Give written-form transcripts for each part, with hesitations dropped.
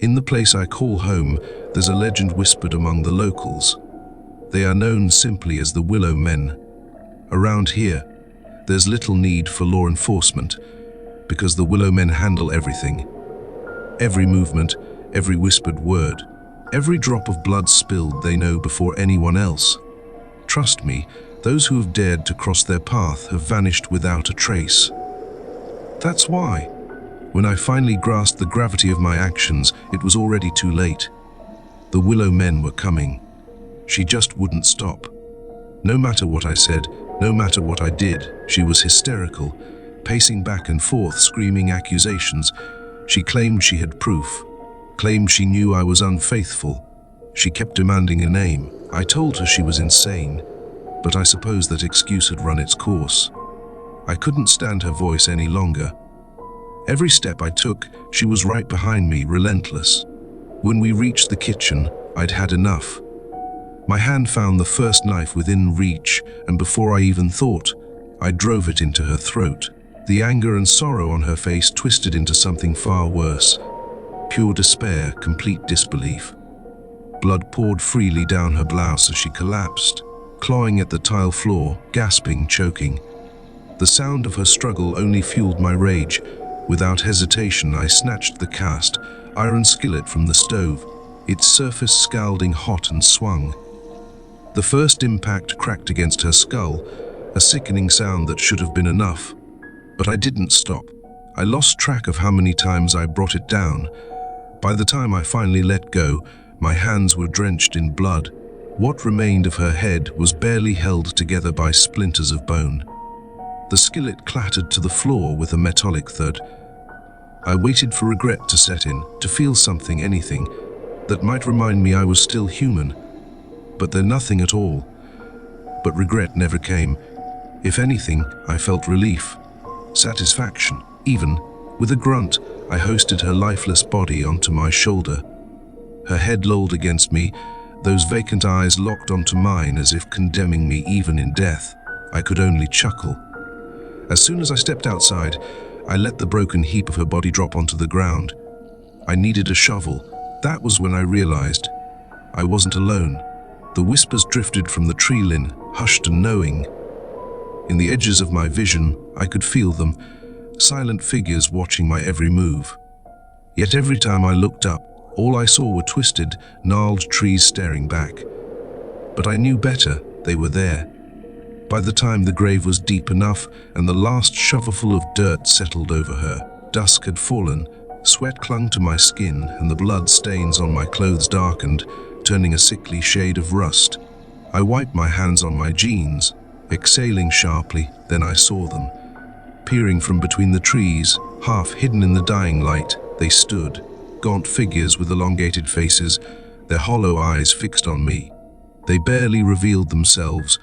In the place I call home, there's a legend whispered among the locals. They are known simply as the Willow Men. Around here, there's little need for law enforcement, because the Willow Men handle everything. Every movement, every whispered word, every drop of blood spilled they know before anyone else. Trust me, those who have dared to cross their path have vanished without a trace. That's why, when I finally grasped the gravity of my actions, it was already too late. The Willow Men were coming. She just wouldn't stop. No matter what I said, no matter what I did, she was hysterical, pacing back and forth, screaming accusations. She claimed she had proof, claimed she knew I was unfaithful. She kept demanding a name. I told her she was insane, but I suppose that excuse had run its course. I couldn't stand her voice any longer. Every step I took, she was right behind me, relentless. When we reached the kitchen, I'd had enough. My hand found the first knife within reach, and before I even thought, I drove it into her throat. The anger and sorrow on her face twisted into something far worse. Pure despair, complete disbelief. Blood poured freely down her blouse as she collapsed, clawing at the tile floor, gasping, choking. The sound of her struggle only fueled my rage. Without hesitation, I snatched the cast iron skillet from the stove, its surface scalding hot, and swung. The first impact cracked against her skull, a sickening sound that should have been enough. But I didn't stop. I lost track of how many times I brought it down. By the time I finally let go, my hands were drenched in blood. What remained of her head was barely held together by splinters of bone. The skillet clattered to the floor with a metallic thud. I waited for regret to set in, to feel something, anything, that might remind me I was still human. But then nothing at all. But regret never came. If anything, I felt relief, satisfaction. Even, with a grunt, I hoisted her lifeless body onto my shoulder. Her head lolled against me, those vacant eyes locked onto mine as if condemning me even in death. I could only chuckle. As soon as I stepped outside, I let the broken heap of her body drop onto the ground. I needed a shovel. That was when I realized I wasn't alone. The whispers drifted from the tree line, hushed and knowing. In the edges of my vision, I could feel them, silent figures watching my every move. Yet every time I looked up, all I saw were twisted, gnarled trees staring back. But I knew better. They were there. By the time the grave was deep enough and the last shovelful of dirt settled over her, dusk had fallen, sweat clung to my skin, and the blood stains on my clothes darkened, turning a sickly shade of rust. I wiped my hands on my jeans, exhaling sharply. Then I saw them. Peering from between the trees, half hidden in the dying light, they stood, gaunt figures with elongated faces, their hollow eyes fixed on me. They barely revealed themselves,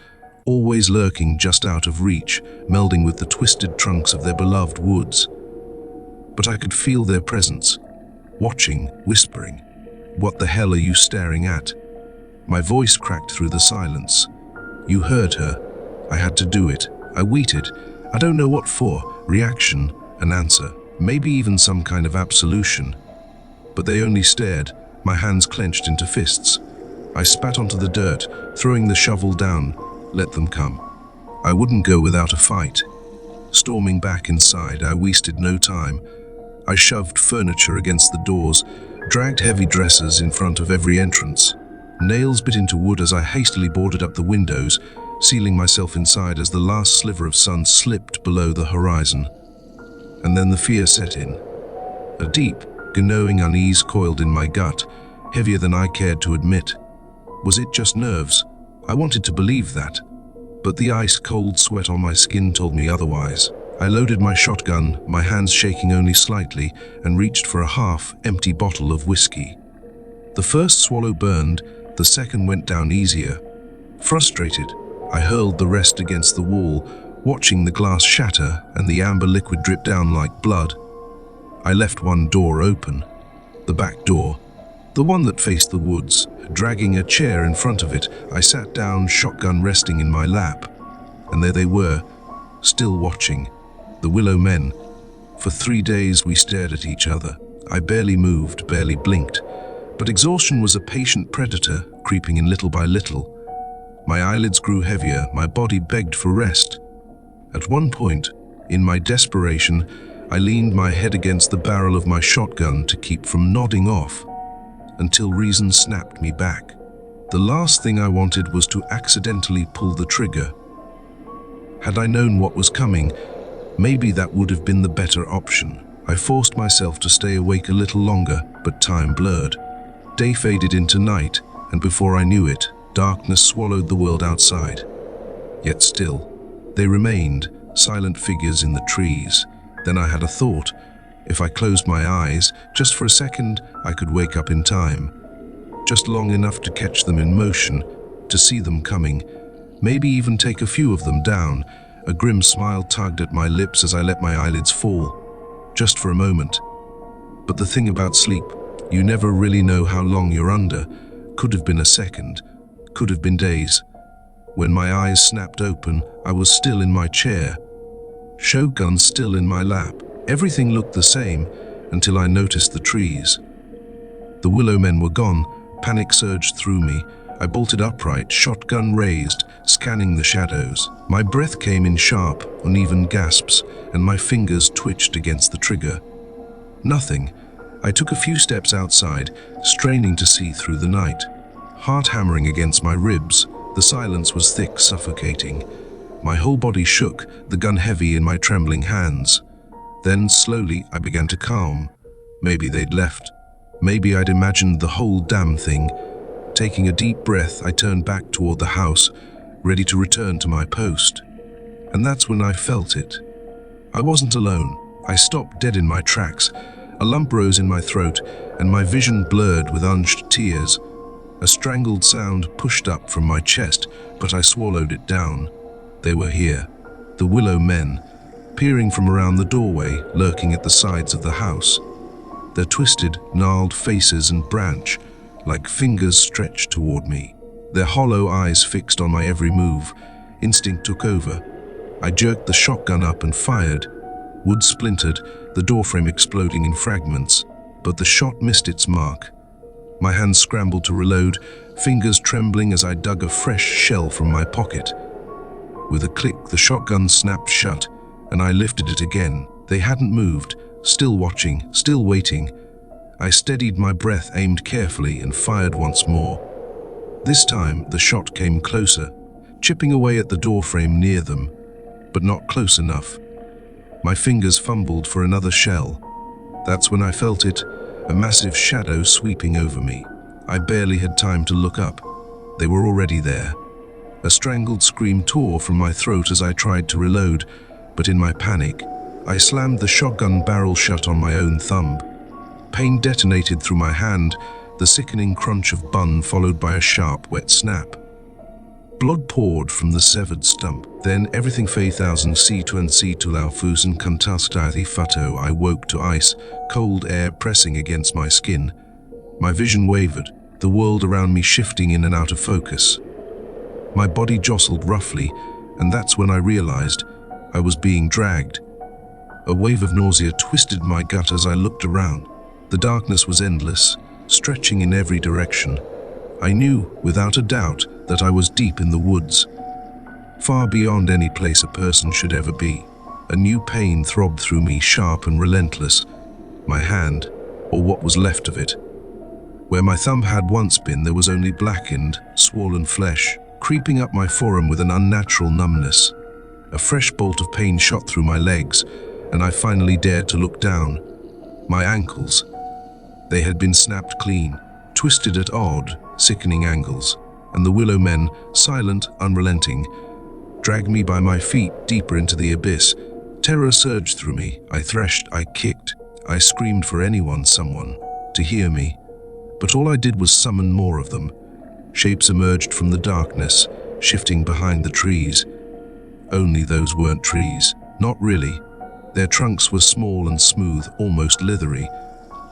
always lurking just out of reach, melding with the twisted trunks of their beloved woods. But I could feel their presence, watching, whispering. "What the hell are you staring at?" My voice cracked through the silence. "You heard her. I had to do it. I waited. I don't know what for. Reaction, an answer, maybe even some kind of absolution. But they only stared, my hands clenched into fists. I spat onto the dirt, throwing the shovel down. Let them come. I wouldn't go without a fight. Storming back inside, I wasted no time. I shoved furniture against the doors, dragged heavy dressers in front of every entrance. Nails bit into wood as I hastily boarded up the windows, sealing myself inside as the last sliver of sun slipped below the horizon. And then the fear set in. A deep, gnawing unease coiled in my gut, heavier than I cared to admit. Was it just nerves? I wanted to believe that, but the ice-cold sweat on my skin told me otherwise. I loaded my shotgun, my hands shaking only slightly, and reached for a half-empty bottle of whiskey. The first swallow burned, the second went down easier. Frustrated, I hurled the rest against the wall, watching the glass shatter and the amber liquid drip down like blood. I left one door open, the back door, the one that faced the woods. Dragging a chair in front of it, I sat down, shotgun resting in my lap. And there they were, still watching, the Willow Men. For 3 days we stared at each other. I barely moved, barely blinked, but exhaustion was a patient predator, creeping in little by little. My eyelids grew heavier, my body begged for rest. At one point, in my desperation, I leaned my head against the barrel of my shotgun to keep from nodding off, until reason snapped me back. The last thing I wanted was to accidentally pull the trigger. Had I known what was coming, maybe that would have been the better option. I forced myself to stay awake a little longer, but time blurred. Day faded into night, and before I knew it, darkness swallowed the world outside. Yet still, they remained, silent figures in the trees. Then I had a thought. If I closed my eyes, just for a second, I could wake up in time. Just long enough to catch them in motion, to see them coming, maybe even take a few of them down. A grim smile tugged at my lips as I let my eyelids fall. Just for a moment. But the thing about sleep, you never really know how long you're under. Could have been a second, could have been days. When my eyes snapped open, I was still in my chair. Shotgun still in my lap. Everything looked the same until I noticed the trees. The willow men were gone. Panic surged through me. I bolted upright, shotgun raised, scanning the shadows. My breath came in sharp, uneven gasps, and my fingers twitched against the trigger. Nothing. I took a few steps outside, straining to see through the night. Heart hammering against my ribs, the silence was thick, suffocating. My whole body shook, the gun heavy in my trembling hands. Then, slowly, I began to calm. Maybe they'd left. Maybe I'd imagined the whole damn thing. Taking a deep breath, I turned back toward the house, ready to return to my post. And that's when I felt it. I wasn't alone. I stopped dead in my tracks. A lump rose in my throat, and my vision blurred with unshed tears. A strangled sound pushed up from my chest, but I swallowed it down. They were here, the willow men, peering from around the doorway, lurking at the sides of the house. Their twisted, gnarled faces and branch, like fingers stretched toward me. Their hollow eyes fixed on my every move. Instinct took over. I jerked the shotgun up and fired. Wood splintered, the doorframe exploding in fragments, but the shot missed its mark. My hands scrambled to reload, fingers trembling as I dug a fresh shell from my pocket. With a click, the shotgun snapped shut, and I lifted it again. They hadn't moved, still watching, still waiting. I steadied my breath, aimed carefully, and fired once more. This time, the shot came closer, chipping away at the doorframe near them, but not close enough. My fingers fumbled for another shell. That's when I felt it, a massive shadow sweeping over me. I barely had time to look up. They were already there. A strangled scream tore from my throat as I tried to reload, but in my panic, I slammed the shotgun barrel shut on my own thumb. Pain detonated through my hand, the sickening crunch of bun followed by a sharp, wet snap. Blood poured from the severed stump. Then everything 4000 C2 and C2 laufusen contastati fato. I woke to ice, cold air pressing against my skin. My vision wavered, the world around me shifting in and out of focus. My body jostled roughly, and that's when I realized I was being dragged. A wave of nausea twisted my gut as I looked around. The darkness was endless, stretching in every direction. I knew, without a doubt, that I was deep in the woods, far beyond any place a person should ever be. A new pain throbbed through me, sharp and relentless. My hand, or what was left of it. Where my thumb had once been, there was only blackened, swollen flesh, creeping up my forearm with an unnatural numbness. A fresh bolt of pain shot through my legs, and I finally dared to look down. My ankles. They had been snapped clean, twisted at odd, sickening angles, and the willow men, silent, unrelenting, dragged me by my feet deeper into the abyss. Terror surged through me. I threshed, I kicked, I screamed for anyone, someone, to hear me. But all I did was summon more of them. Shapes emerged from the darkness, shifting behind the trees. Only those weren't trees. Not really. Their trunks were small and smooth, almost leathery.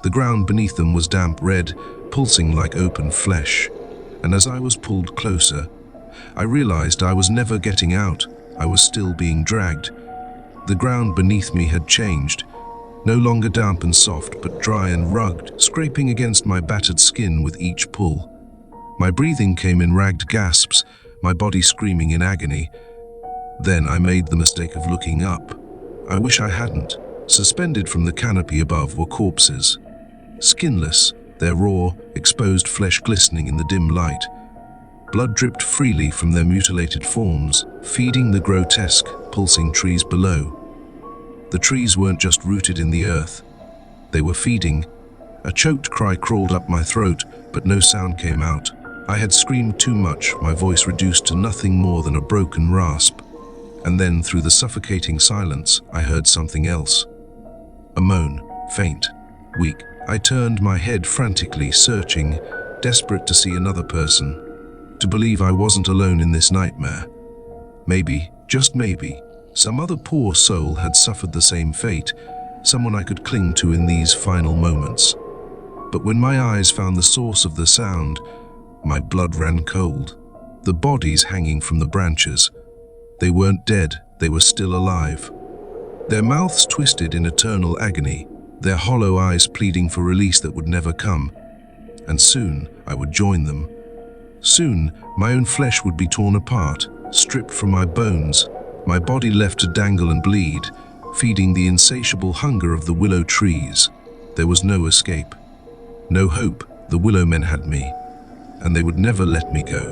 The ground beneath them was damp red, pulsing like open flesh. And as I was pulled closer, I realized I was never getting out. I was still being dragged. The ground beneath me had changed. no longer damp and soft, but dry and rugged, scraping against my battered skin with each pull. My breathing came in ragged gasps, my body screaming in agony. Then I made the mistake of looking up. I wish I hadn't. Suspended from the canopy above were corpses. Skinless, their raw, exposed flesh glistening in the dim light. Blood dripped freely from their mutilated forms, feeding the grotesque, pulsing trees below. The trees weren't just rooted in the earth. They were feeding. A choked cry crawled up my throat, but no sound came out. I had screamed too much, my voice reduced to nothing more than a broken rasp. And then, through the suffocating silence, I heard something else. A moan, faint, weak. I turned my head frantically, searching, desperate to see another person, to believe I wasn't alone in this nightmare. Maybe, just maybe, some other poor soul had suffered the same fate, someone I could cling to in these final moments. But when my eyes found the source of the sound, my blood ran cold. The bodies hanging from the branches. They weren't dead, they were still alive. Their mouths twisted in eternal agony, their hollow eyes pleading for release that would never come. And soon, I would join them. Soon, my own flesh would be torn apart, stripped from my bones, my body left to dangle and bleed, feeding the insatiable hunger of the willow trees. There was no escape. No hope. The willow men had me, and they would never let me go.